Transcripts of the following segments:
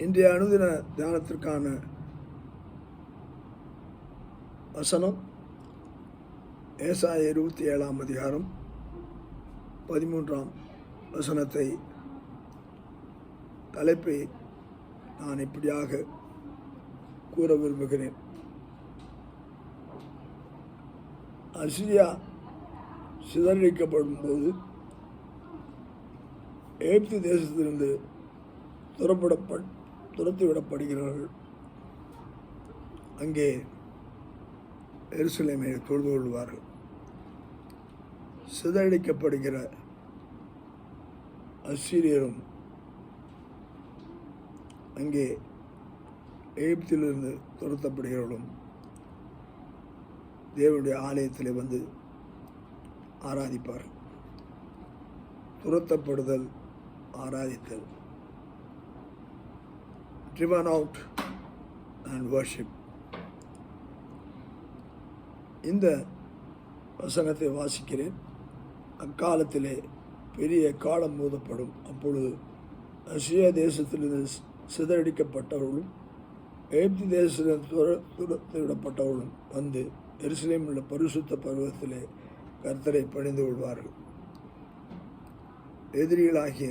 இன்றைய அனுதின தியானத்திற்கான வசனம் ஏசாயா 27 அதிகாரம் 13 வசனத்தை தலைப்பை நான் இப்படியாக கூற விரும்புகிறேன். அசிரியா சிதறடிக்கப்படும் போது எகிப்து தேசத்திலிருந்து துரத்திவிடப்படுகிறார்கள். அங்கே எருசலேமை தொழுது கொள்வார்கள். சிதறடிக்கப்படுகிற அசீரியரும் அங்கே எகிப்திலிருந்து துரத்தப்படுகிறவர்களும் தேவனுடைய ஆலயத்தில் வந்து ஆராதிப்பார். துரத்தப்படுதல், ஆராதித்தல், driven out and worship. இந்த வசனத்தை வாசிக்கிறேன். அக்காலத்திலே பெரிய காலம் மூதப்படும். அப்பொழுது அசியா தேசத்திலிருந்து சிதறடிக்கப்பட்டவர்களும் எகிப்து தேசத்திலிருந்து துரத்திவிடப்பட்டவர்களும் வந்து எருசலேமில் உள்ள பரிசுத்த பருவத்திலே கர்த்தரை பணிந்து கொள்வார்கள். எதிரிகளாகிய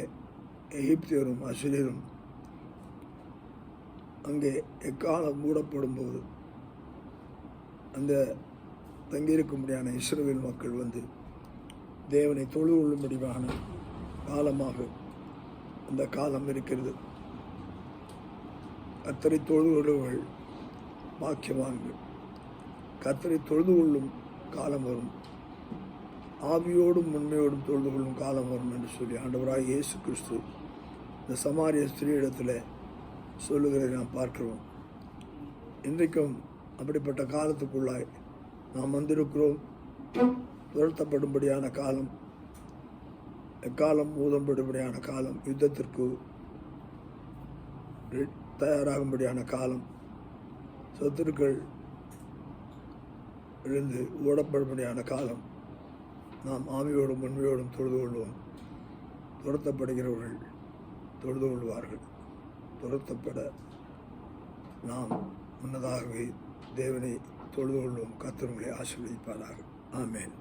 எகிப்தியரும் அசிரியரும் அங்கே எக்காலம் மூடப்படும் போது அந்த தங்கியிருக்கும்படியான இஸ்ரவேல் மக்கள் வந்து தேவனை தொழுது கொள்ளும்படியான காலமாக அந்த காலம் இருக்கிறது. கர்த்தரை தொழுது கொள்ளுங்கள், பாக்கியவான்கள். கர்த்தரை தொழுது கொள்ளும் காலம் வரும், ஆவியோடும் உண்மையோடும் தொழுது கொள்ளும் காலம் வரும் என்று சொல்லி ஆண்டவராக இயேசு கிறிஸ்து இந்த சமாரிய ஸ்திரீயிடத்தில் சொல்லுகிறதை நாம் பார்க்கிறோம். இன்றைக்கும் அப்படிப்பட்ட காலத்துக்குள்ளாய் நாம் வந்திருக்கிறோம். துரத்தப்படும்படியான காலம், எக்காலம் ஊதப்படும்படியான காலம், யுத்தத்திற்கு தயாராகும்படியான காலம், சத்துருக்கள் இருந்து ஓடப்படும்படியான காலம். நாம் ஆவியோடும் உண்மையோடும் தொழுது கொள்வோம். துரத்தப்படுகிறவர்கள் தொழுது கொள்வார்கள். துரத்தப்பட நாம் முன்னதாகவே தேவனை தொழுது கொள்வோம். கர்த்தர் உங்களை ஆசீர்வதிப்பாராக. ஆமென்.